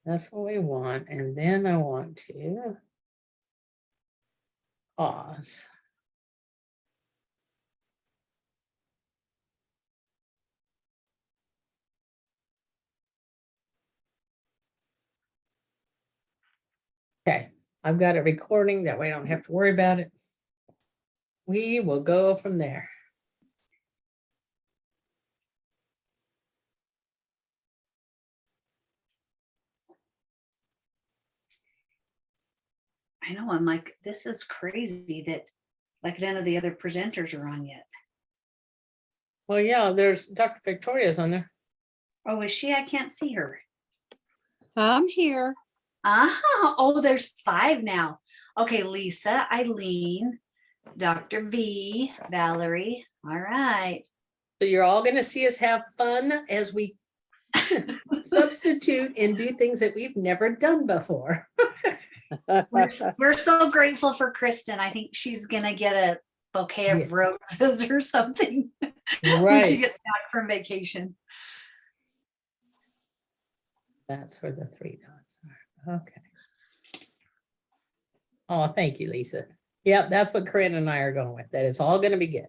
That's what we want. And then I want to pause. Okay, I've got it recording. That way I don't have to worry about it. We will go from there. I know, I'm like, this is crazy that like none of the other presenters are on yet. Well, yeah, there's Dr. Victoria's on there. Oh, is she? I can't see her. I'm here. Oh, there's 5 now. Okay, Lisa, Eileen, Dr. V, Valerie. All right. So you're all going to see us have fun as we substitute and do things that we've never done before. We're so grateful for Kristen. I think she's gonna get a bouquet of roses or something when she gets back from vacation. That's where the 3 dots are. Okay. Oh, thank you, Lisa. Yep, that's what Corinne and I are going with, that it's all going to be good.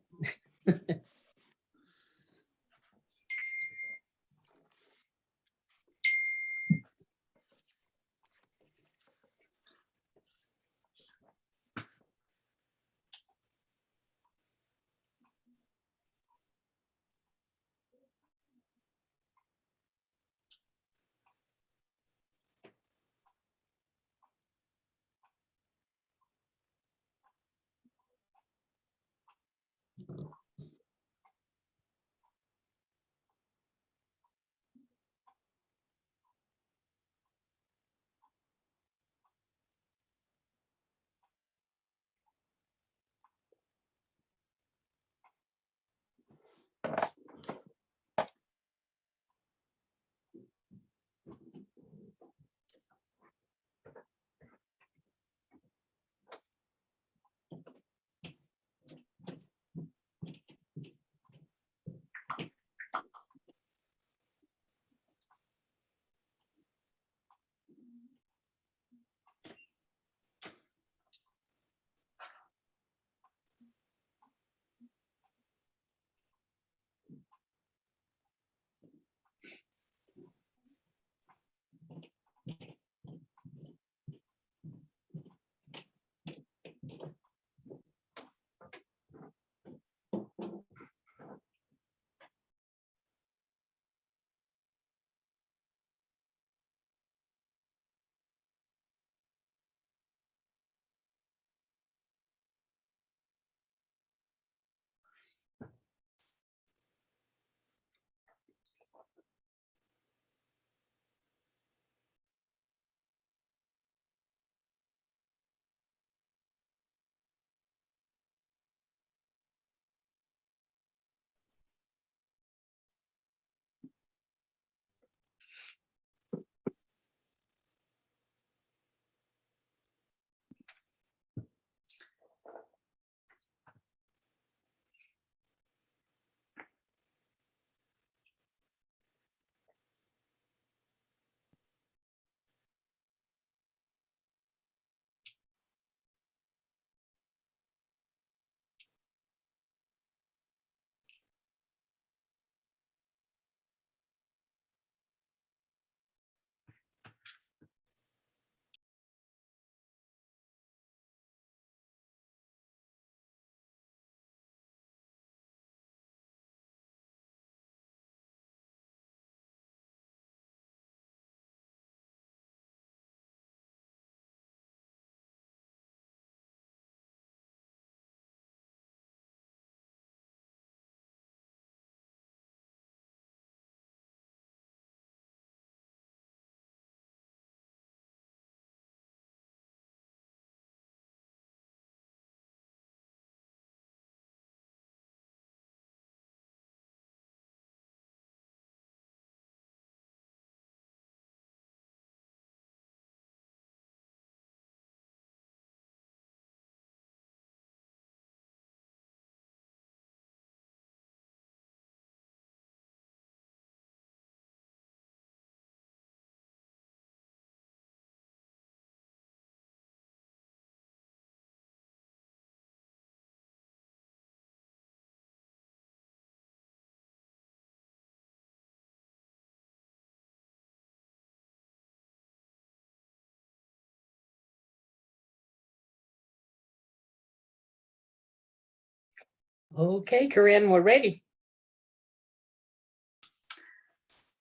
Okay, Corinne, we're ready.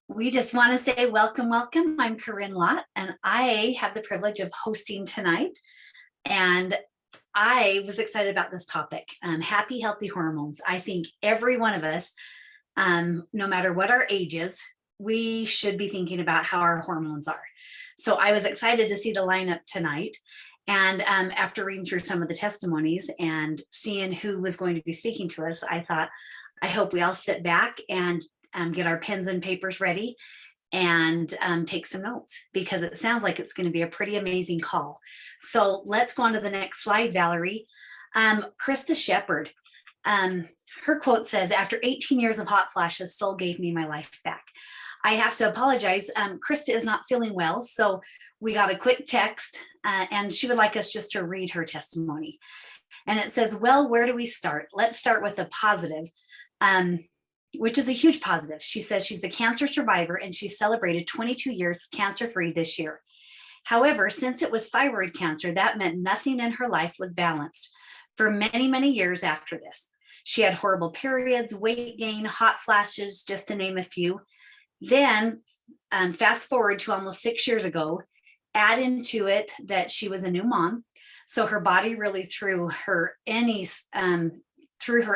We just want to say welcome, welcome. I'm Corinne Lott, and I have the privilege of hosting tonight. And I was excited about this topic, happy, healthy hormones. I think every one of us, no matter what our age is, we should be thinking about how our hormones are. So I was excited to see the lineup tonight. And after reading through some of the testimonies and seeing who was going to be speaking to us, I thought, I hope we all sit back and get our pens and papers ready and take some notes, because it sounds like it's going to be a pretty amazing call. So let's go on to the next slide, Valerie. Krista Shepherd, her quote says, "After 18 years of hot flashes, Soul gave me my life back." I have to apologize. Krista is not feeling well, so we got a quick text and she would like us just to read her testimony. And it says, "Well, where do we start? Let's start with a positive, which is a huge positive." She says she's a cancer survivor and she celebrated 22 years cancer-free this year. However, since it was thyroid cancer, that meant nothing in her life was balanced for many, many years after this. She had horrible periods, weight gain, hot flashes, just to name a few. Then fast forward to almost 6 years ago, add into it that she was a new mom. So her body really threw her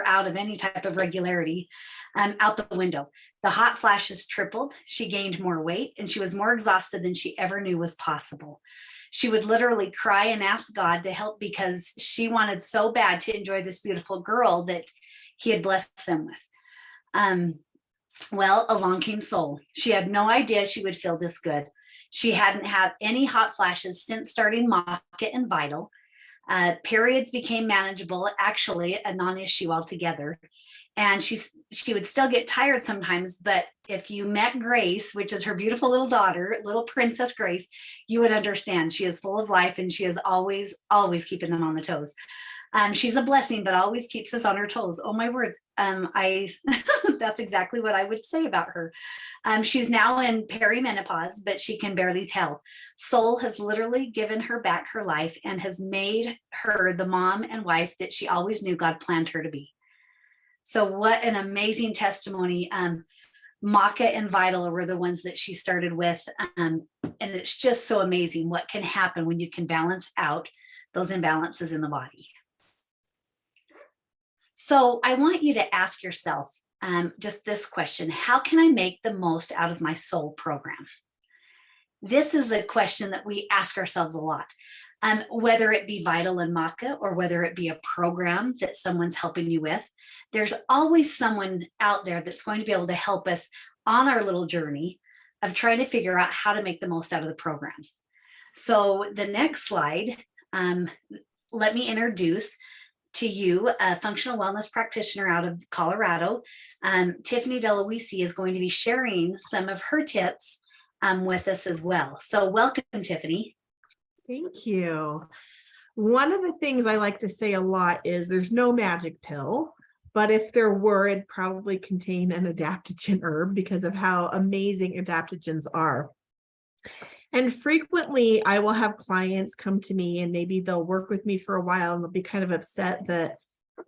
out of any type of regularity, out the window. The hot flashes tripled. She gained more weight and she was more exhausted than she ever knew was possible. She would literally cry and ask God to help because she wanted so bad to enjoy this beautiful girl that he had blessed them with. Well, along came Soul. She had no idea she would feel this good. She hadn't had any hot flashes since starting Market and Vital. Periods became manageable, actually a non-issue altogether. And she would still get tired sometimes, but if you met Grace, which is her beautiful little daughter, little Princess Grace, you would understand. She is full of life and she is always keeping them on the toes. She's a blessing, but always keeps us on her toes. Oh my words. That's exactly what I would say about her. She's now in perimenopause, but she can barely tell. Soul has literally given her back her life and has made her the mom and wife that she always knew God planned her to be. So what an amazing testimony. Maca and Vital were the ones that she started with. And it's just so amazing what can happen when you can balance out those imbalances in the body. So I want you to ask yourself just this question: how can I make the most out of my Soul program? This is a question that we ask ourselves a lot, whether it be Vital and Maca or whether it be a program that someone's helping you with. There's always someone out there that's going to be able to help us on our little journey of trying to figure out how to make the most out of the program. So the next slide, let me introduce to you a functional wellness practitioner out of Colorado. Tiffany DeLuisi is going to be sharing some of her tips with us as well. So welcome, Tiffany. Thank you. One of the things I like to say a lot is there's no magic pill, but if there were, it'd probably contain an adaptogen herb because of how amazing adaptogens are. And frequently I will have clients come to me and maybe they'll work with me for a while and they'll be kind of upset that,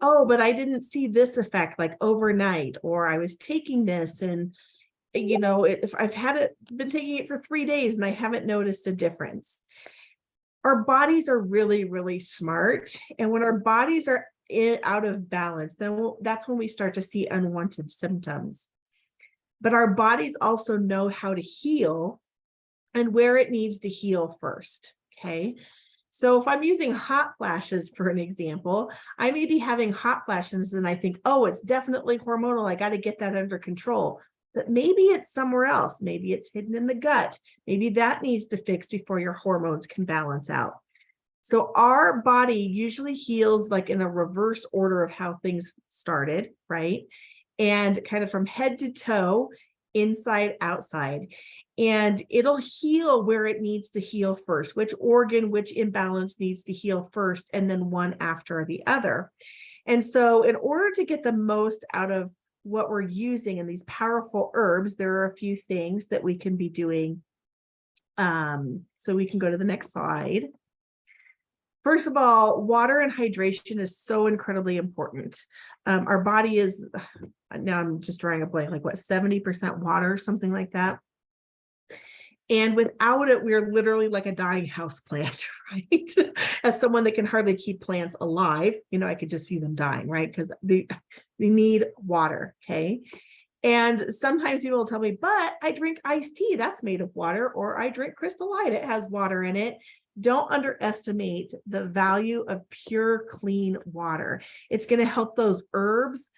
oh, but I didn't see this effect like overnight, or I was taking this and, you know, if I've been taking it for 3 days and I haven't noticed a difference. Our bodies are really, really smart. And when our bodies are out of balance, then that's when we start to see unwanted symptoms. But our bodies also know how to heal and where it needs to heal first, okay? So if I'm using hot flashes for an example, I may be having hot flashes and I think, oh, it's definitely hormonal, I got to get that under control. But maybe it's somewhere else. Maybe it's hidden in the gut. Maybe that needs to fix before your hormones can balance out. So our body usually heals like in a reverse order of how things started, right? And kind of from head to toe, inside, outside. And it'll heal where it needs to heal first, which organ, which imbalance needs to heal first, and then one after the other. And so in order to get the most out of what we're using in these powerful herbs, there are a few things that we can be doing. So we can go to the next slide. First of all, water and hydration is so incredibly important. Our body is, now I'm just drawing a blank, like what, 70% water, something like that. And without it, we're literally like a dying house plant, right? As someone that can hardly keep plants alive, I could just see them dying, right? Because they need water, okay? And sometimes people will tell me, but I drink iced tea, that's made of water, or I drink Crystal Light, it has water in it. Don't underestimate the value of pure, clean water. It's going to help those herbs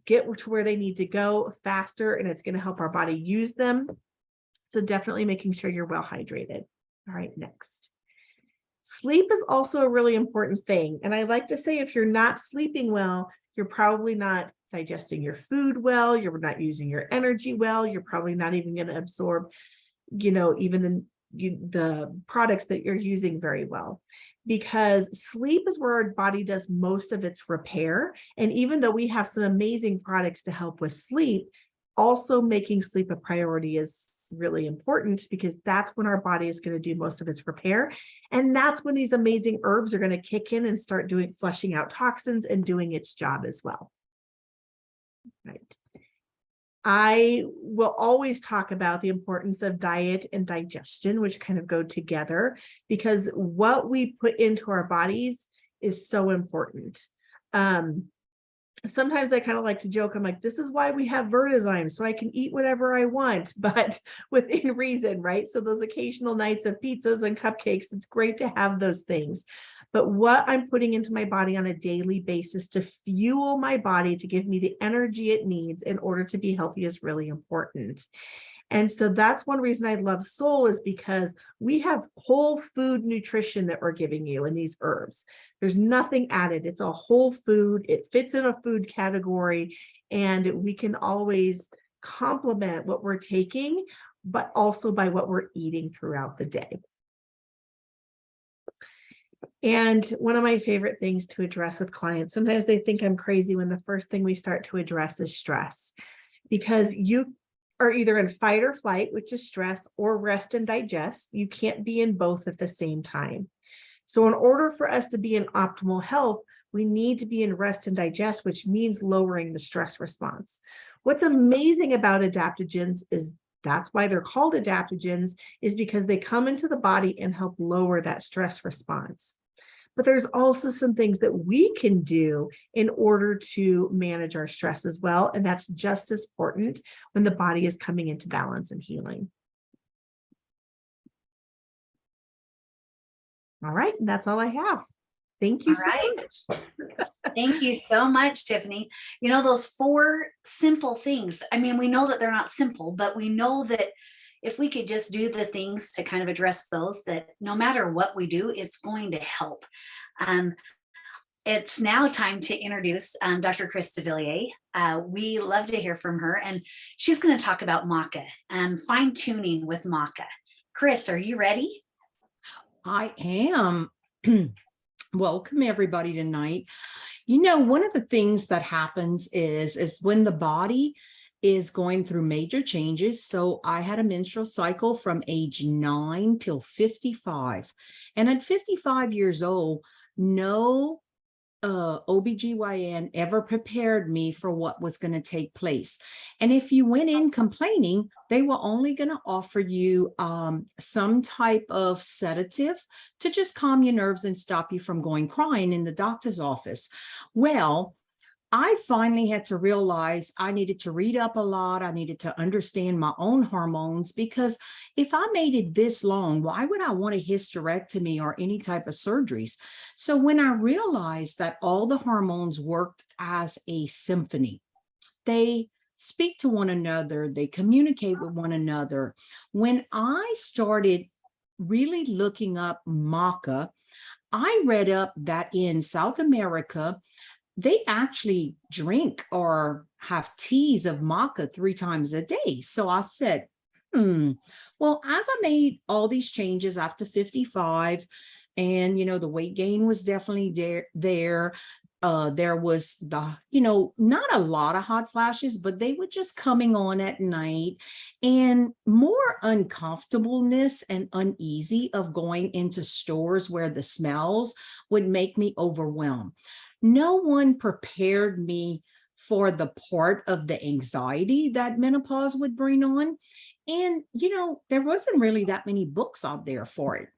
get to where they need to go faster, and it's going to help our body use them. So definitely making sure you're well hydrated. All right, next. Sleep is also a really important thing. And I like to say, if you're not sleeping well, you're probably not digesting your food well, you're not using your energy well, you're probably not even going to absorb, even the products that you're using very well, because sleep is where our body does most of its repair. And even though we have some amazing products to help with sleep, also making sleep a priority is really important, because that's when our body is going to do most of its repair. And that's when these amazing herbs are going to kick in and start flushing out toxins and doing its job as well. Right. I will always talk about the importance of diet and digestion, which kind of go together, because what we put into our bodies is so important. Sometimes I kind of like to joke, I'm like, this is why we have Vertizyme, so I can eat whatever I want, but within reason, right? So those occasional nights of pizzas and cupcakes, it's great to have those things. But what I'm putting into my body on a daily basis to fuel my body, to give me the energy it needs in order to be healthy, is really important. And so that's one reason I love Soul, is because we have whole food nutrition that we're giving you in these herbs. There's nothing added. It's a whole food. It fits in a food category, and we can always complement what we're taking, but also by what we're eating throughout the day. And one of my favorite things to address with clients, sometimes they think I'm crazy when the first thing we start to address is stress, because you are either in fight or flight, which is stress, or rest and digest. You can't be in both at the same time. So in order for us to be in optimal health, we need to be in rest and digest, which means lowering the stress response. What's amazing about adaptogens is that's why they're called adaptogens, is because they come into the body and help lower that stress response. But there's also some things that we can do in order to manage our stress as well. And that's just as important when the body is coming into balance and healing. All right, and that's all I have. Thank you so much. Thank you so much, Tiffany. Those 4 simple things, I mean, we know that they're not simple, but we know that if we could just do the things to kind of address those, that no matter what we do, it's going to help. It's now time to introduce Dr. Chris DeVilliers. We love to hear from her, and she's going to talk about maca, fine tuning with maca. Chris, are you ready? I am. Welcome everybody tonight. One of the things that happens is when the body is going through major changes. So I had a menstrual cycle from age 9 till 55. And at 55 years old, no OBGYN ever prepared me for what was going to take place. And if you went in complaining, they were only going to offer you some type of sedative to just calm your nerves and stop you from going crying in the doctor's office. Well, I finally had to realize I needed to read up a lot. I needed to understand my own hormones, because if I made it this long, why would I want a hysterectomy or any type of surgeries? So when I realized that all the hormones worked as a symphony, they speak to one another, they communicate with one another. When I started really looking up maca, I read up that in South America, they actually drink or have teas of maca 3 times a day. So I said, well, as I made all these changes after 55, and, the weight gain was definitely there, there was not a lot of hot flashes, but they were just coming on at night, and more uncomfortableness and uneasy of going into stores where the smells would make me overwhelmed. No one prepared me for the part of the anxiety that menopause would bring on. And, there wasn't really that many books out there for it.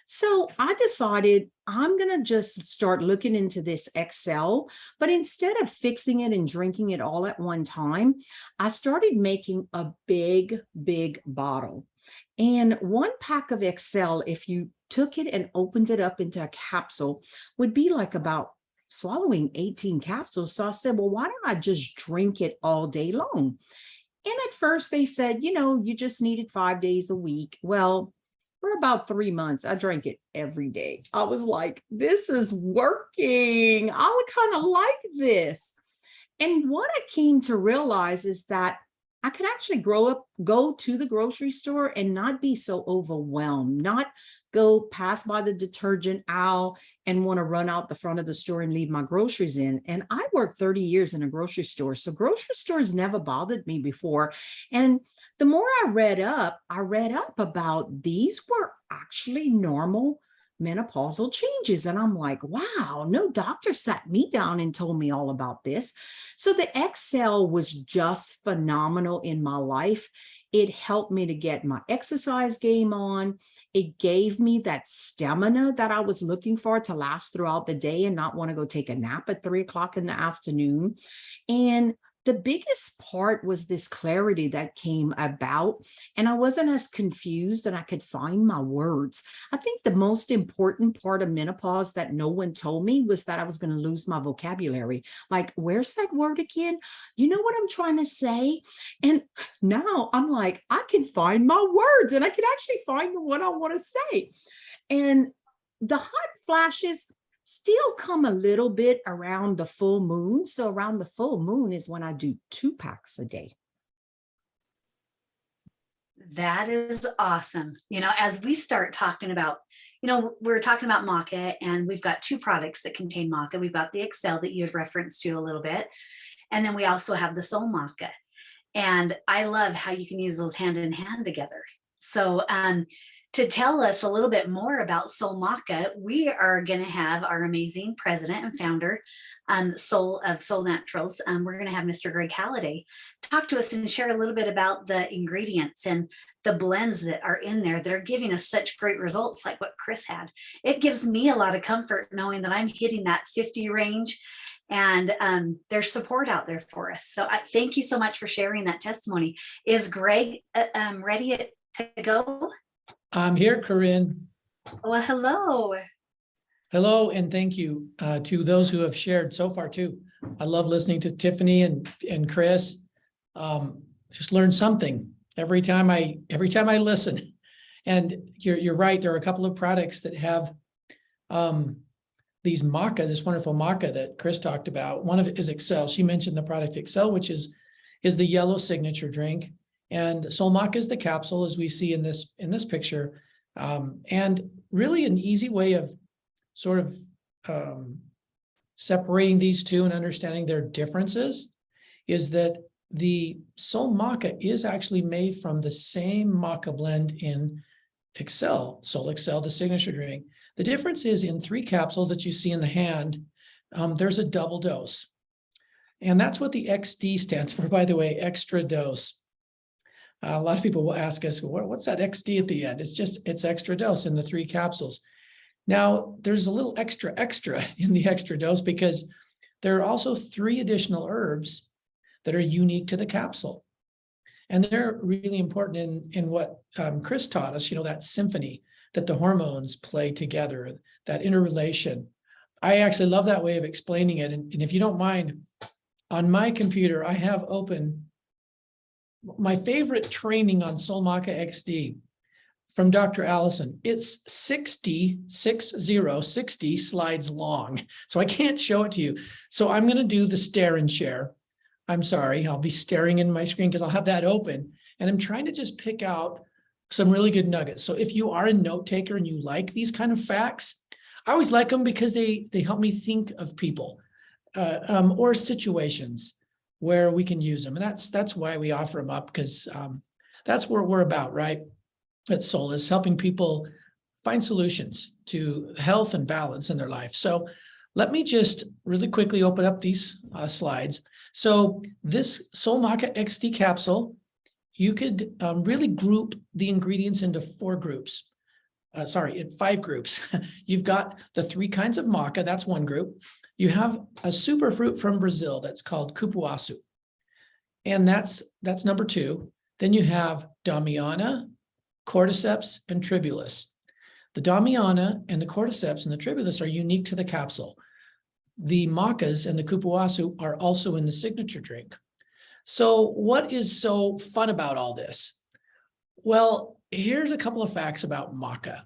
So I decided I'm going to just start looking into this Excel, but instead of fixing it and drinking it all at one time, I started making a big, big bottle. And one pack of Excel, if you took it and opened it up into a capsule, would be like about swallowing 18 capsules. So I said, well, why don't I just drink it all day long? And at first they said, you just needed 5 days a week. Well, for about 3 months, I drank it every day. I was like, this is working. I would kind of like this. And what I came to realize is that I could actually go to the grocery store and not be so overwhelmed, not go pass by the detergent aisle and want to run out the front of the store and leave my groceries in. And I worked 30 years in a grocery store, so grocery stores never bothered me before. And the more I read up about these were actually normal menopausal changes. And I'm like, wow, no doctor sat me down and told me all about this. So the Excel was just phenomenal in my life. It helped me to get my exercise game on. It gave me that stamina that I was looking for to last throughout the day and not want to go take a nap at 3 o'clock in the afternoon. And the biggest part was this clarity that came about, and I wasn't as confused and I could find my words. I think the most important part of menopause that no one told me was that I was going to lose my vocabulary. Like, where's that word again? You know what I'm trying to say? And now I'm like, I can find my words and I can actually find the one I want to say. And the hot flashes still come a little bit around the full moon. So around the full moon is when I do 2 packs a day. That is awesome. As we start talking about, we're talking about maca, and we've got 2 products that contain maca. We've got the Excel that you had referenced to a little bit. And then we also have the Soul Maca. And I love how you can use those hand in hand together. So, to tell us a little bit more about Soul Maca, we are going to have our amazing president and founder of Soul Naturals. We're going to have Mr. Greg Halliday talk to us and share a little bit about the ingredients and the blends that are in there that are giving us such great results like what Chris had. It gives me a lot of comfort knowing that I'm hitting that 50 range, and there's support out there for us. So thank you so much for sharing that testimony. Is Greg ready to go? I'm here, Corinne. Well, hello. Hello, and thank you to those who have shared so far too. I love listening to Tiffany and Chris. Just learn something every time I listen. And you're right. There are a couple of products that have these maca, this wonderful maca that Chris talked about. One of it is Excel. She mentioned the product Excel, which is the yellow signature drink. And Soul Maca is the capsule, as we see in this picture, and really an easy way of sort of separating these two and understanding their differences is that the Soul Maca is actually made from the same maca blend in Excel, Soul Excel, the signature drink. The difference is in 3 capsules that you see in the hand, there's a double dose, and that's what the XD stands for, by the way, extra dose. A lot of people will ask us, what's that XD at the end? It's extra dose in the 3 capsules. Now, there's a little extra in the extra dose because there are also 3 additional herbs that are unique to the capsule. And they're really important in what Chris taught us, that symphony that the hormones play together, that interrelation. I actually love that way of explaining it. And if you don't mind, on my computer, I have open my favorite training on Soul Maca XD from Dr. Allison. It's 60 slides long. So I can't show it to you. So I'm going to do the stare and share. I'm sorry, I'll be staring in my screen because I'll have that open. And I'm trying to just pick out some really good nuggets. So if you are a note taker and you like these kind of facts, I always like them because they help me think of people. or situations where we can use them. And that's why we offer them up, because that's what we're about, right? At Solus, helping people find solutions to health and balance in their life. So let me just really quickly open up these slides. So this Soul Maca XD capsule, you could really group the ingredients into 4 groups. In 5 groups. You've got the 3 kinds of maca, that's one group. You have a superfruit from Brazil that's called cupuaçu, and that's number 2. Then you have Damiana, cordyceps, and tribulus. The Damiana and the cordyceps and the tribulus are unique to the capsule. The macas and the cupuaçu are also in the signature drink. So what is so fun about all this? Well, here's a couple of facts about maca.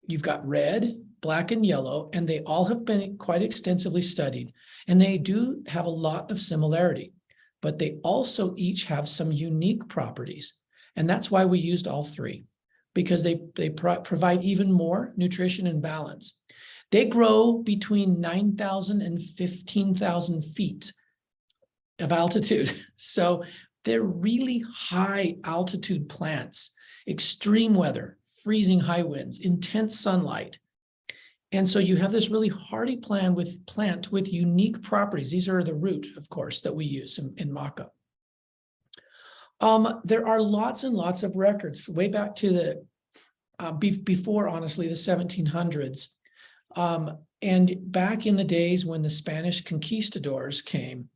You've got red, black, and yellow, and they all have been quite extensively studied, and they do have a lot of similarity, but they also each have some unique properties. And that's why we used all 3, because they provide even more nutrition and balance. They grow between 9,000 and 15,000 feet of altitude. So they're really high altitude plants, extreme weather, freezing high winds, intense sunlight. And so you have this really hardy plant with unique properties. These are the root, of course, that we use in maca. There are lots and lots of records way back to the before, honestly, the 1700s. And back in the days when the Spanish conquistadors came,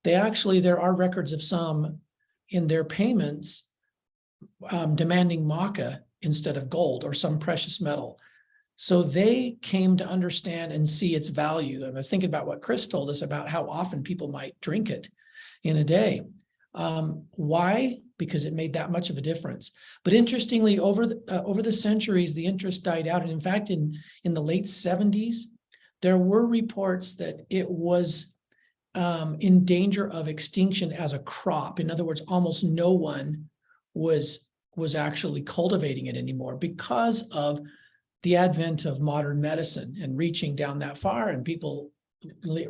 there are records of some in their payments demanding maca instead of gold or some precious metal. So they came to understand and see its value. And I was thinking about what Chris told us about how often people might drink it in a day. Why? Because it made that much of a difference. But interestingly, over the centuries, the interest died out. And in fact, in the late 70s, there were reports that it was in danger of extinction as a crop. In other words, almost no one was actually cultivating it anymore because of the advent of modern medicine and reaching down that far and people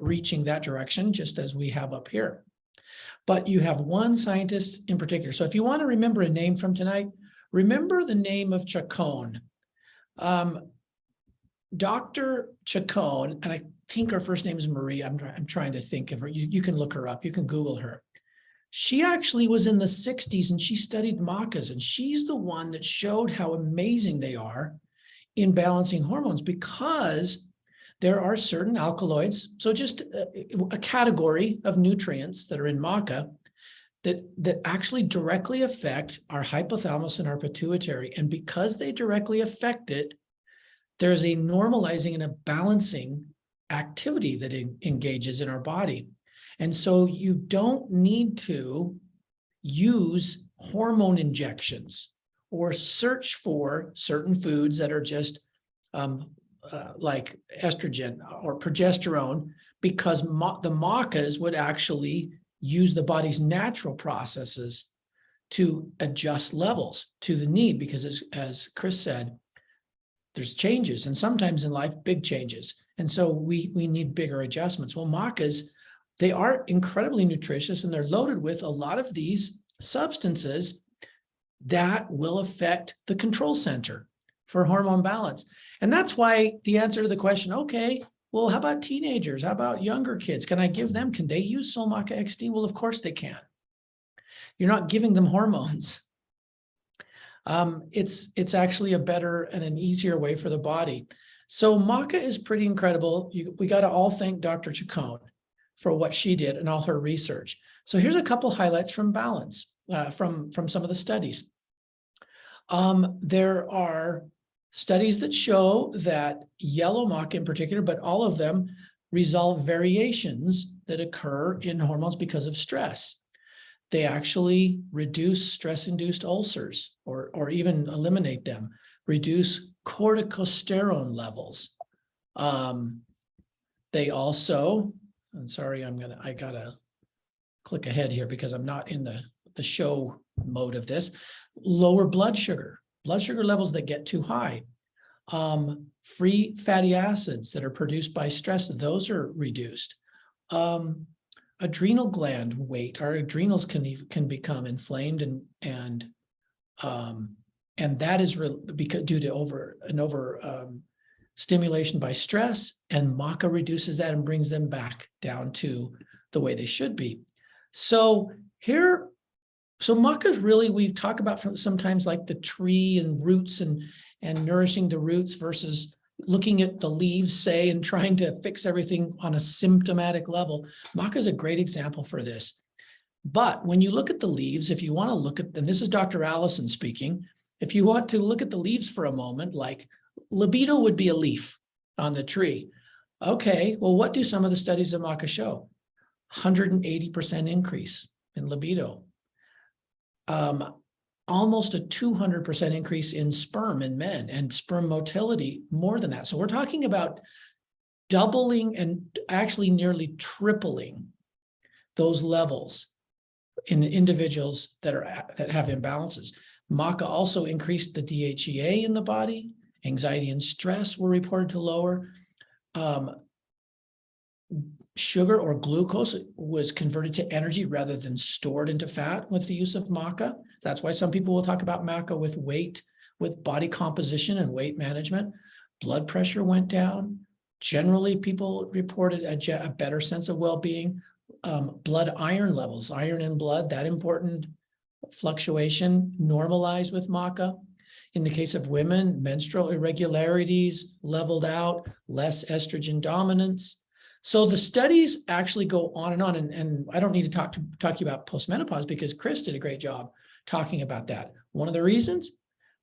reaching that direction, just as we have up here. But you have one scientist in particular. So if you want to remember a name from tonight, remember the name of Chacon. Dr. Chacon, and I think her first name is Marie. I'm trying to think of her. You can look her up. You can Google her. She actually was in the 60s and she studied macas, and she's the one that showed how amazing they are in balancing hormones, because there are certain alkaloids, so just a category of nutrients that are in maca that actually directly affect our hypothalamus and our pituitary. And because they directly affect it, there's a normalizing and a balancing activity that engages in our body. And so you don't need to use hormone injections or search for certain foods that are just like estrogen or progesterone, because the macas would actually use the body's natural processes to adjust levels to the need, because as Chris said, there's changes, and sometimes in life, big changes. And so we need bigger adjustments. Well, macas, they are incredibly nutritious, and they're loaded with a lot of these substances that will affect the control center for hormone balance. And that's why the answer to the question, okay, well, how about teenagers? How about younger kids? Can I give them, can they use Soul Maca XD? Well, of course they can. You're not giving them hormones. It's actually a better and an easier way for the body. So maca is pretty incredible. We got to all thank Dr. Chacon for what she did and all her research. So here's a couple highlights from balance, from some of the studies. There are studies that show that yellow maca in particular, but all of them, resolve variations that occur in hormones because of stress. They actually reduce stress-induced ulcers or even eliminate them, reduce corticosterone levels. They also, I'm sorry, I gotta click ahead here because I'm not in the show mode of this, lower blood sugar levels that get too high, Free fatty acids that are produced by stress, those are reduced. Adrenal gland weight, our adrenals can become inflamed and that is because due to stimulation by stress, and maca reduces that and brings them back down to the way they should be. So maca is really, we talk about sometimes like the tree and roots and nourishing the roots versus looking at the leaves, say, and trying to fix everything on a symptomatic level. Maca is a great example for this. But when you look at the leaves, if you want to look at, and this is Dr. Allison speaking, if you want to look at the leaves for a moment, like libido would be a leaf on the tree. Okay, well, what do some of the studies of maca show? 180% increase in libido. Almost a 200% increase in sperm in men, and sperm motility more than that. So we're talking about doubling and actually nearly tripling those levels in individuals that have imbalances. Maca also increased the DHEA in the body. Anxiety and stress were reported to lower. Sugar or glucose was converted to energy rather than stored into fat with the use of maca. That's why some people will talk about maca with weight, with body composition and weight management. Blood pressure went down. Generally, people reported a better sense of well-being. Blood iron levels, iron in blood, that important fluctuation normalized with maca. In the case of women, menstrual irregularities leveled out, less estrogen dominance. So the studies actually go on, and I don't need to talk to you about postmenopause because Chris did a great job talking about that. One of the reasons,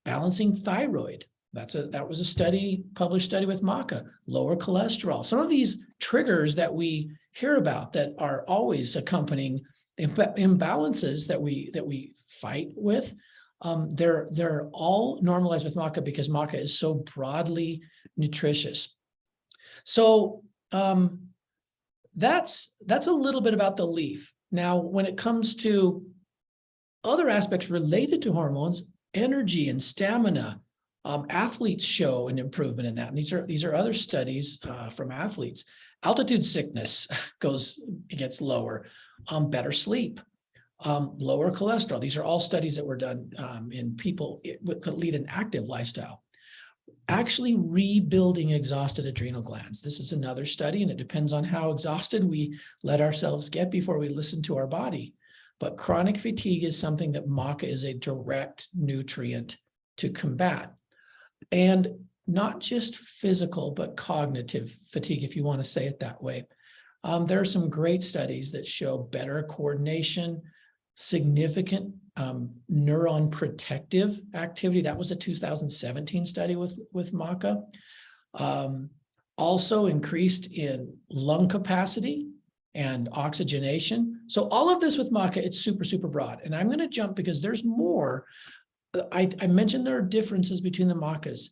balancing thyroid. That was a published study with maca. Lower cholesterol. Some of these triggers that we hear about that are always accompanying imbalances that we fight with, they're all normalized with maca because maca is so broadly nutritious. So that's a little bit about the leaf. Now, when it comes to other aspects related to hormones, energy and stamina, athletes show an improvement in that. And these are other studies from athletes. Altitude sickness gets lower, better sleep, lower cholesterol. These are all studies that were done in people that lead an active lifestyle. Actually rebuilding exhausted adrenal glands. This is another study, and it depends on how exhausted we let ourselves get before we listen to our body. But chronic fatigue is something that maca is a direct nutrient to combat. And not just physical, but cognitive fatigue, if you want to say it that way. There are some great studies that show better coordination, significant neuron protective activity. That was a 2017 study with maca. Also increased in lung capacity and oxygenation. So all of this with maca, it's super, super broad. And I'm going to jump because there's more. I mentioned there are differences between the macas.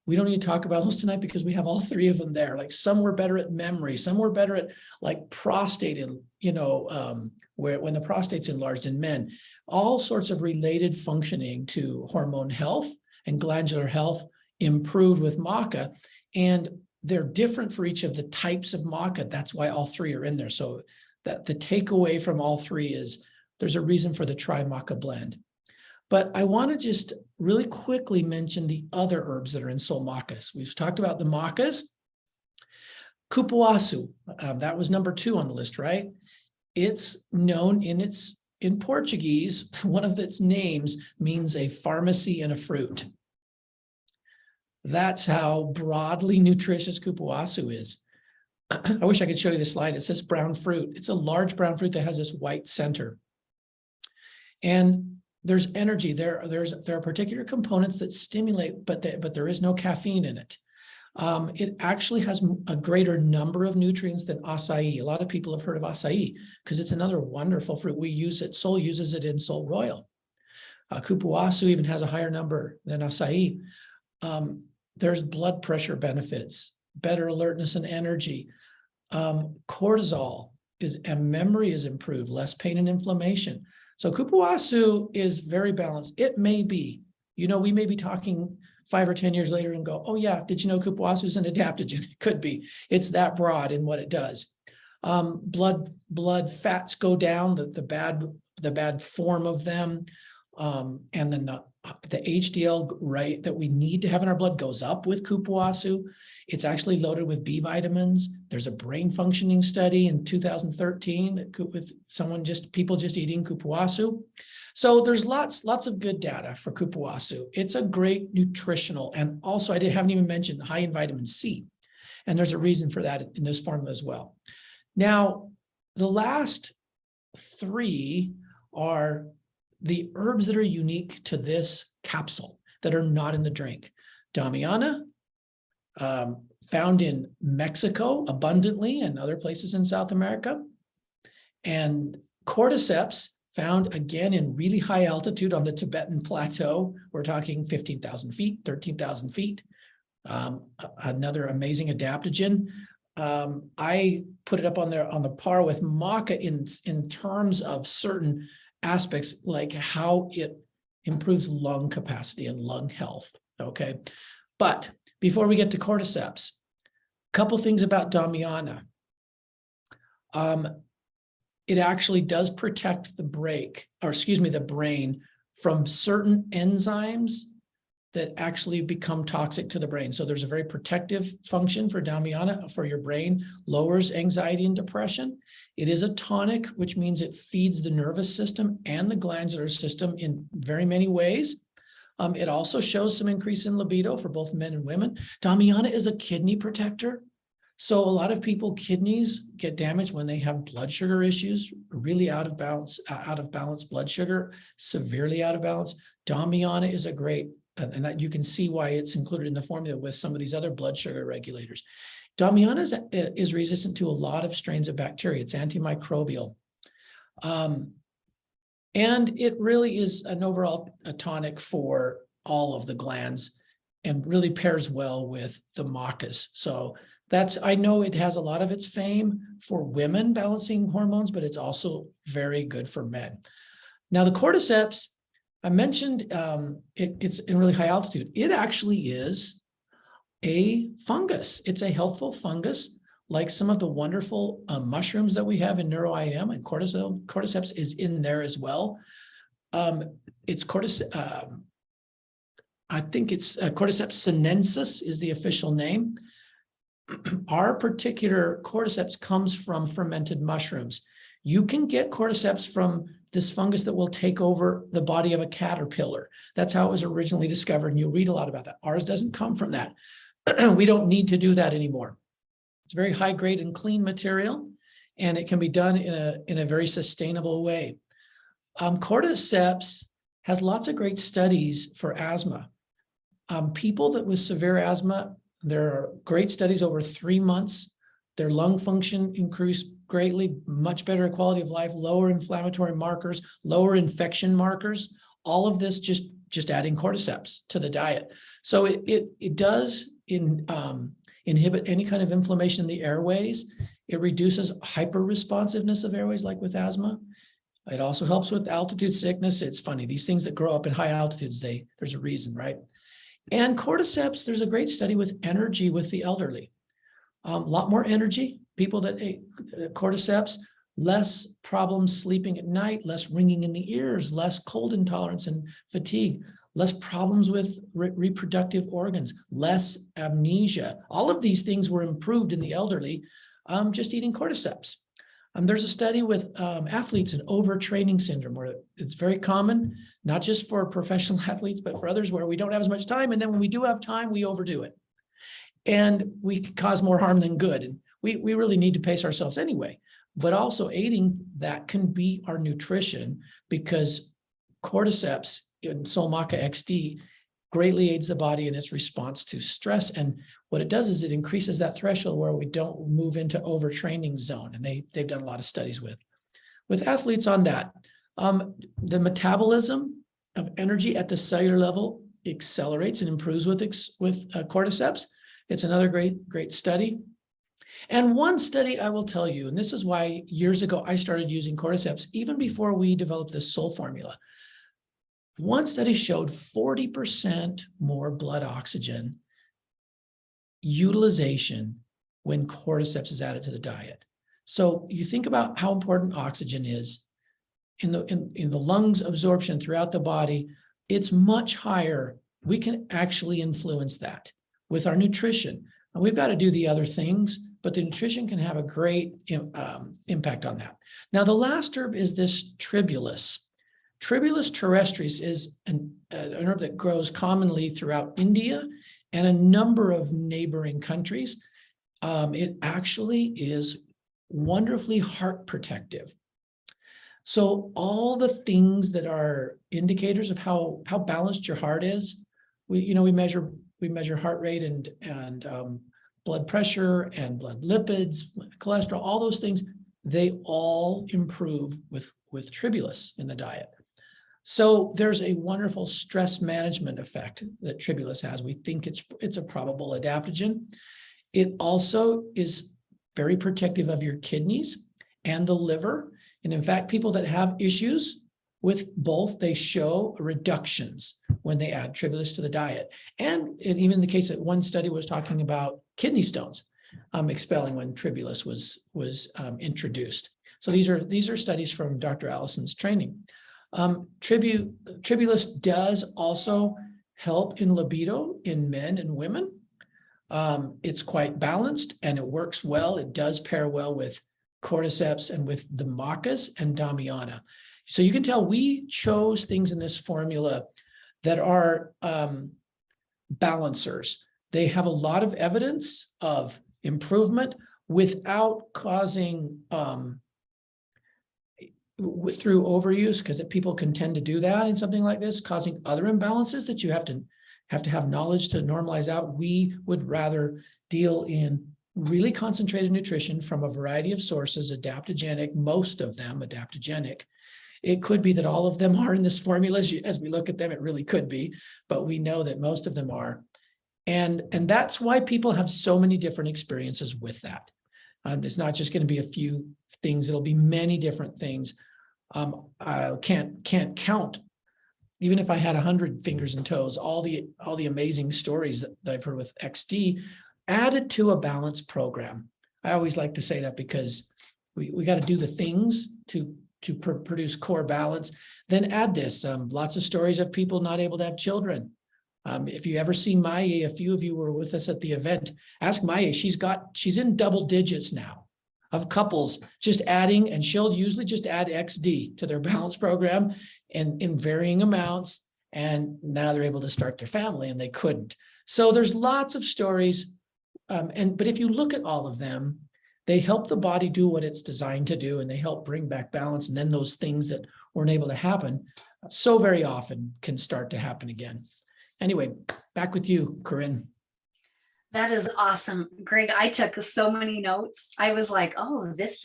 We don't need to talk about those tonight because we have all three of them there. Like some were better at memory, some were better at like prostate, when the prostate's enlarged in men. All sorts of related functioning to hormone health and glandular health improved with maca. And they're different for each of the types of maca. That's why all three are in there. So that the takeaway from all three is there's a reason for the tri-maca blend. But I want to just really quickly mention the other herbs that are in soul macas. We've talked about the macas. Cupuaçu, that was number 2 on the list, right? It's known in Portuguese, one of its names means a pharmacy and a fruit. That's how broadly nutritious cupuaçu is. I wish I could show you the slide. It says brown fruit. It's a large brown fruit that has this white center. And there's energy. There are particular components that stimulate, but there is no caffeine in it. It actually has a greater number of nutrients than acai. A lot of people have heard of acai because it's another wonderful fruit. We use it, Soul uses it in Soul Royal. Cupuaçu even has a higher number than acai. There's blood pressure benefits, better alertness and energy. Cortisol and memory is improved, less pain and inflammation. So cupuaçu is very balanced. It may be we may be talking 5 or 10 years later and go, oh yeah, did you know cupuaçu is an adaptogen? It could be. It's that broad in what it does. Blood fats go down, the bad form of them. And then the HDL rate that we need to have in our blood goes up with cupuaçu. It's actually loaded with B vitamins. There's a brain functioning study in 2013 with people just eating cupuaçu. So there's lots of good data for cupuaçu. It's a great nutritional, and also I haven't even mentioned high in vitamin C. And there's a reason for that in this formula as well. Now, the last 3 are the herbs that are unique to this capsule that are not in the drink. Damiana, found in Mexico abundantly and other places in South America. And cordyceps, found again in really high altitude on the Tibetan plateau. We're talking 15,000 feet, 13,000 feet. Another amazing adaptogen. I put it up on there on the par with maca in terms of certain aspects, like how it improves lung capacity and lung health. Okay. But before we get to cordyceps, a couple things about Damiana. It actually does protect the brain from certain enzymes that actually become toxic to the brain. So there's a very protective function for Damiana for your brain, lowers anxiety and depression. It is a tonic, which means it feeds the nervous system and the glandular system in very many ways. It also shows some increase in libido for both men and women. Damiana is a kidney protector. So a lot of people, kidneys get damaged when they have blood sugar issues, really out of balance blood sugar, severely out of balance. Damiana is a great, and that you can see why it's included in the formula with some of these other blood sugar regulators. Damiana is resistant to a lot of strains of bacteria. It's antimicrobial. And it really is an overall tonic for all of the glands and really pairs well with the macas. So I know it has a lot of its fame for women balancing hormones, but it's also very good for men. Now, the cordyceps, I mentioned it's in really high altitude. It actually is a fungus. It's a healthful fungus, like some of the wonderful mushrooms that we have in NeuroIM, and cordyceps is in there as well. It's cordyceps, I think it's Cordyceps sinensis is the official name. Our particular cordyceps comes from fermented mushrooms. You can get cordyceps from this fungus that will take over the body of a caterpillar. That's how it was originally discovered, and you'll read a lot about that. Ours doesn't come from that. We don't need to do that anymore. It's very high grade and clean material, and it can be done in a very sustainable way. Cordyceps has lots of great studies for asthma. People that with severe asthma, there are great studies over 3 months. Their lung function increased greatly, much better quality of life, lower inflammatory markers, lower infection markers. All of this just adding cordyceps to the diet. So it does inhibit any kind of inflammation in the airways. It reduces hyperresponsiveness of airways, like with asthma. It also helps with altitude sickness. It's funny, these things that grow up in high altitudes, there's a reason, right? And cordyceps, there's a great study with energy with the elderly. A lot more energy, people that ate cordyceps, less problems sleeping at night, less ringing in the ears, less cold intolerance and fatigue, less problems with reproductive organs, less amnesia. All of these things were improved in the elderly just eating cordyceps. There's a study with athletes and overtraining syndrome, where it's very common, not just for professional athletes, but for others, where we don't have as much time. And then when we do have time, we overdo it. And we can cause more harm than good. And we really need to pace ourselves anyway. But also aiding that can be our nutrition, because cordyceps in Solmaca XD greatly aids the body in its response to stress. And what it does is it increases that threshold where we don't move into overtraining zone. And they've done a lot of studies with athletes on that. The metabolism of energy at the cellular level accelerates and improves with cordyceps. It's another great study. And one study I will tell you, and this is why years ago I started using cordyceps, even before we developed this Soul formula. One study showed 40% more blood oxygen utilization when cordyceps is added to the diet. So you think about how important oxygen is in the lungs absorption throughout the body. It's much higher. We can actually influence that with our nutrition. And we've got to do the other things, but the nutrition can have a great impact on that. Now, the last herb is this tribulus. Tribulus terrestris is an herb that grows commonly throughout India and a number of neighboring countries. It actually is wonderfully heart protective. So all the things that are indicators of how balanced your heart is, we measure heart rate and blood pressure and blood lipids, cholesterol, all those things, they all improve with tribulus in the diet. So there's a wonderful stress management effect that tribulus has. We think it's a probable adaptogen. It also is very protective of your kidneys and the liver. And in fact, people that have issues with both, they show reductions when they add tribulus to the diet. And even in the case that one study was talking about kidney stones expelling when tribulus was introduced. So these are studies from Dr. Allison's training. Tribulus does also help in libido in men and women. It's quite balanced and it works well. It does pair well with cordyceps and with the macas and damiana. So you can tell we chose things in this formula that are balancers. They have a lot of evidence of improvement without causing through overuse, because people can tend to do that in something like this, causing other imbalances that you have to have knowledge to normalize out. We would rather deal in really concentrated nutrition from a variety of sources, adaptogenic, most of them adaptogenic. It could be that all of them are in this formula. As we look at them, it really could be, but we know that most of them are. And that's why people have so many different experiences with that. It's not just going to be a few things. It'll be many different things. I can't count, even if I had 100 fingers and toes, all the amazing stories that I've heard with XD added to a balanced program. I always like to say that because we got to do the things to produce core balance, then add this. Lots of stories of people not able to have children. If you ever see Maya, a few of you were with us at the event, ask Maya, she's in double digits now of couples just adding, and she'll usually just add XD to their balance program and in varying amounts. And now they're able to start their family and they couldn't. So there's lots of stories. But if you look at all of them, they help the body do what it's designed to do, and they help bring back balance. And then those things that weren't able to happen so very often can start to happen again. Anyway, back with you, Corinne. That is awesome. Greg, I took so many notes. I was like, oh, this,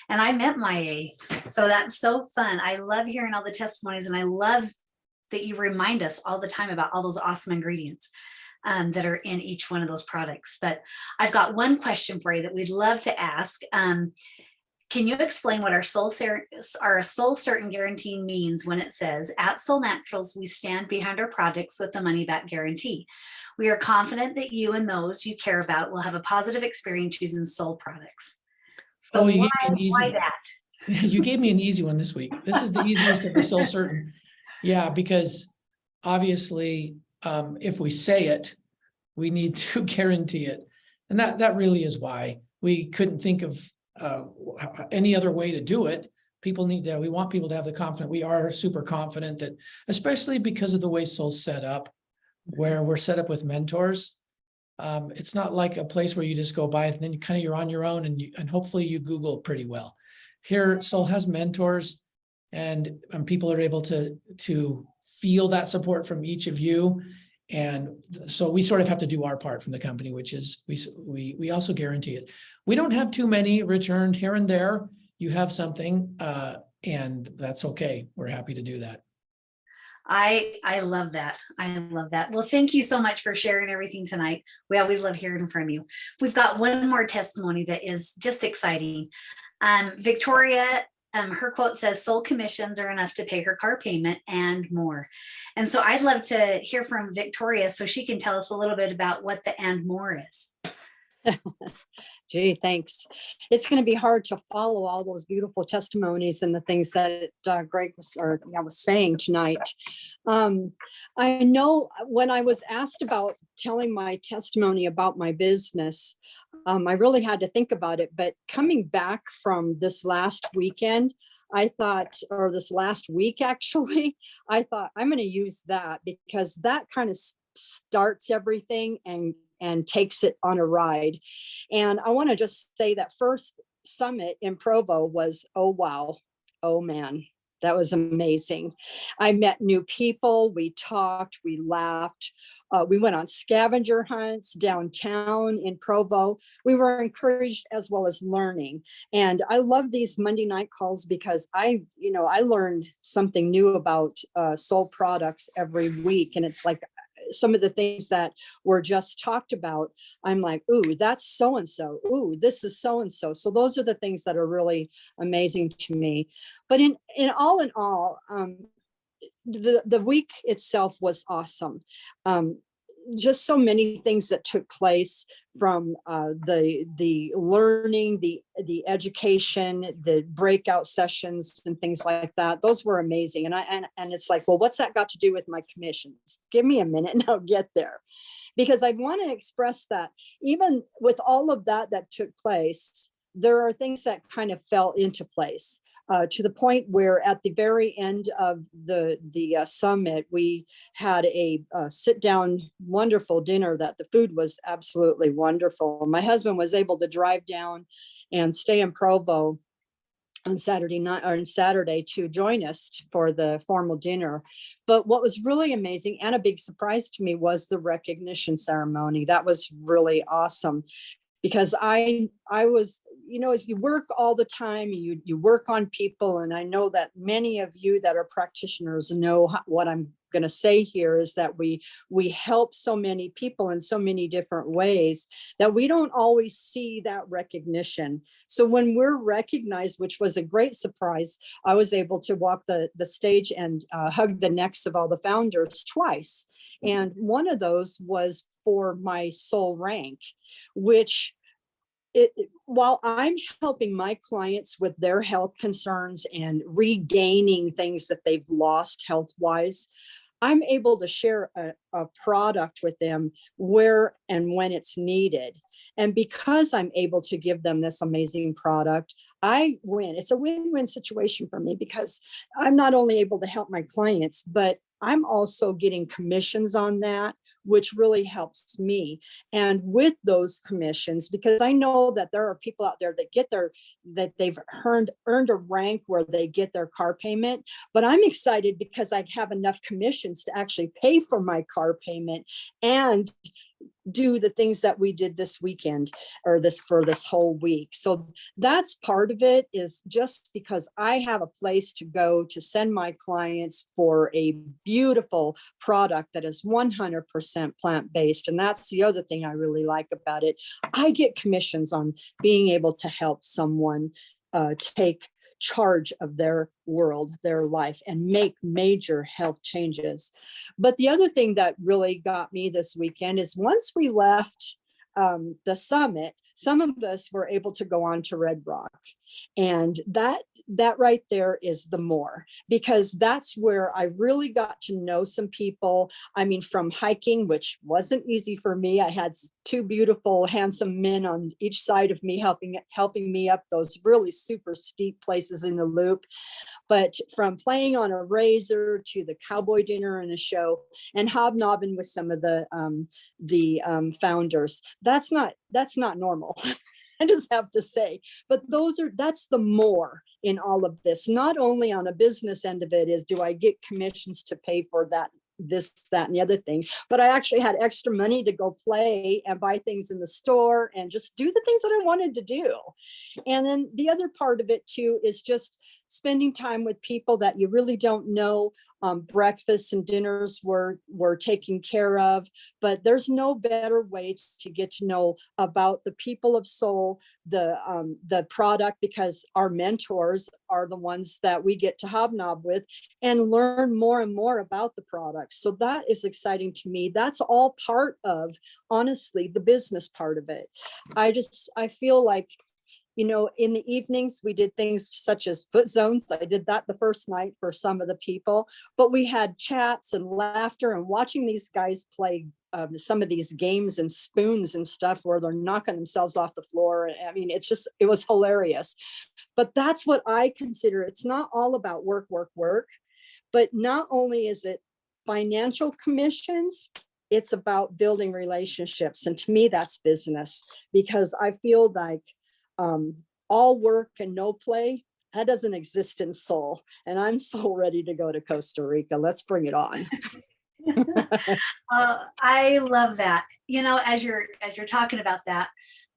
and I meant my A. So that's so fun. I love hearing all the testimonies, and I love that you remind us all the time about all those awesome ingredients that are in each one of those products. But I've got one question for you that we'd love to ask. Can you explain what our soul certain guarantee means when it says, at Soul Naturals, we stand behind our projects with the money back guarantee. We are confident that you and those you care about will have a positive experience using Soul products. So you why, gave me an easy why one. that? You gave me an easy one this week. This is the easiest of the soul certain. Yeah, because obviously, if we say it, we need to guarantee it. And that really is why we couldn't think of any other way to do it. We want people to have the confidence. We are super confident that, especially because of the way Soul's set up, where we're set up with mentors. It's not like a place where you just go by it and then you're on your own and hopefully you Google pretty well. Here, Soul has mentors, and people are able to feel that support from each of you. And so we sort of have to do our part from the company, which is we also guarantee it. We don't have too many returned here and there. You have something, and that's okay. We're happy to do that. I love that. I love that. Well, thank you so much for sharing everything tonight. We always love hearing from you. We've got one more testimony that is just exciting. Victoria Her quote says, soul commissions are enough to pay her car payment and more. And so I'd love to hear from Victoria so she can tell us a little bit about what the and more is. Gee, thanks. It's going to be hard to follow all those beautiful testimonies and the things that Greg was saying tonight. I know when I was asked about telling my testimony about my business, I really had to think about it. But coming back from this last weekend, I thought, or this last week actually, I thought I'm going to use that because that kind of starts everything and takes it on a ride. And I want to just say that first summit in Provo was, oh, wow. Oh, man, that was amazing. I met new people. We talked, we laughed. We went on scavenger hunts downtown in Provo. We were encouraged as well as learning. And I love these Monday night calls because I learned something new about soul products every week. And it's like, some of the things that were just talked about, I'm like, ooh, that's so-and-so. Ooh, this is so-and-so. So those are the things that are really amazing to me. But in all, the week itself was awesome. Just so many things that took place from the learning, the education, the breakout sessions and things like that. Those were amazing. And it's like, well, what's that got to do with my commissions? Give me a minute and I'll get there. Because I want to express that even with all of that took place, there are things that kind of fell into place. To the point where at the very end of the summit, we had a sit-down, wonderful dinner that the food was absolutely wonderful. My husband was able to drive down and stay in Provo on Saturday night or on Saturday to join us for the formal dinner. But what was really amazing and a big surprise to me was the recognition ceremony. That was really awesome. Because I was, as you work all the time, you work on people. And I know that many of you that are practitioners know what I'm going to say here is that we help so many people in so many different ways that we don't always see that recognition. So when we're recognized, which was a great surprise, I was able to walk the stage and hug the necks of all the founders twice. And one of those was for my soul rank, which while I'm helping my clients with their health concerns and regaining things that they've lost health-wise, I'm able to share a product with them where and when it's needed. And because I'm able to give them this amazing product, I win. It's a win-win situation for me because I'm not only able to help my clients, but I'm also getting commissions on that, which really helps me. And with those commissions, because I know that there are people out there that they've earned a rank where they get their car payment, but I'm excited because I have enough commissions to actually pay for my car payment and do the things that we did this weekend or for this whole week. So that's part of it, is just because I have a place to go to send my clients for a beautiful product that is 100% plant-based. And that's the other thing I really like about it. I get commissions on being able to help someone take charge of their world, their life, and make major health changes. But the other thing that really got me this weekend is once we left the summit, some of us were able to go on to Red Rock. And that right there is the more, because that's where I really got to know some people. I mean, from hiking, which wasn't easy for me. I had two beautiful, handsome men on each side of me helping me up those really super steep places in the loop. But from playing on a razor to the cowboy dinner and a show and hobnobbing with some of the founders, that's not normal. I just have to say, but that's the more in all of this. Not only on a business end of it is, do I get commissions to pay for that, this, that, and the other thing, but I actually had extra money to go play and buy things in the store and just do the things that I wanted to do. And then the other part of it too is just spending time with people that you really don't know. Breakfasts and dinners were taken care of, but there's no better way to get to know about the people of soul, the product, because our mentors are the ones that we get to hobnob with and learn more and more about the products. So that is exciting to me. That's all part of, honestly, the business part of it. I feel like, you know, in the evenings, we did things such as foot zones. I did that the first night for some of the people, but we had chats and laughter and watching these guys play some of these games and spoons and stuff where they're knocking themselves off the floor. I mean, it was hilarious. But that's what I consider. It's not all about work, work, work, but not only is it financial commissions, it's about building relationships. And to me, that's business, because I feel like all work and no play, that doesn't exist in Seoul. And I'm so ready to go to Costa Rica. Let's bring it on. I love that. You know, as you're talking about that,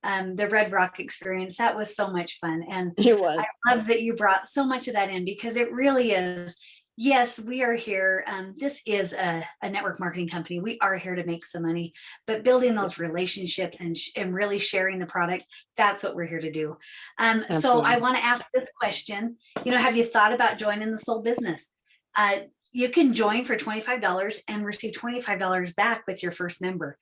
the Red Rock experience, that was so much fun. And It was. I love that you brought so much of that in, because it really is. Yes, we are here. This is a network marketing company. We are here to make some money, but building those relationships and really sharing the product, that's what we're here to do. So I Absolutely. want to ask this question. You know, have you thought about joining the Soul business? You can join for $25 and receive $25 back with your first member.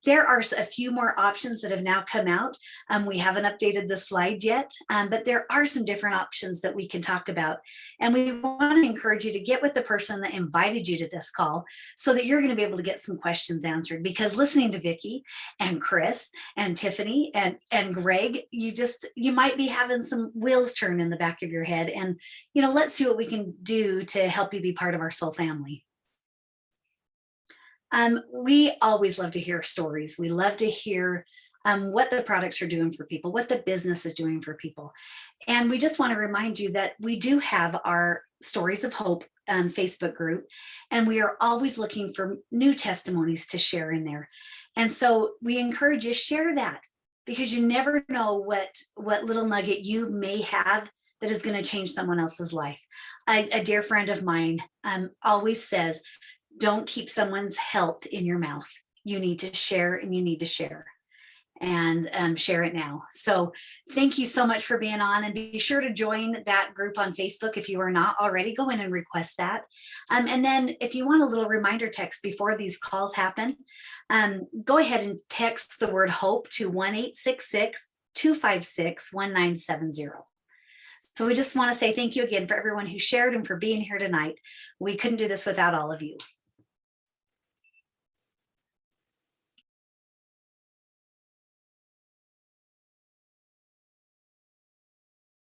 There are a few more options that have now come out. We haven't updated the slide yet, but there are some different options that we can talk about. And we want to encourage you to get with the person that invited you to this call so that you're going to be able to get some questions answered, because listening to Vicki and Chris and Tiffany and Greg, you might be having some wheels turn in the back of your head. And, you know, let's see what we can do to help you be part of our Soul family. We always love to hear stories. We love to hear what the products are doing for people, what the business is doing for people. And we just want to remind you that we do have our Stories of Hope Facebook group, and we are always looking for new testimonies to share in there. And so we encourage you to share that, because you never know what little nugget you may have that is going to change someone else's life. A dear friend of mine always says, don't keep someone's health in your mouth. You need to share, and you need to share, and share it now. So thank you so much for being on, and be sure to join that group on Facebook. If you are not already, go in and request that. And then if you want a little reminder text before these calls happen, go ahead and text the word HOPE to 1-866-256-1970. So we just want to say thank you again for everyone who shared and for being here tonight. We couldn't do this without all of you.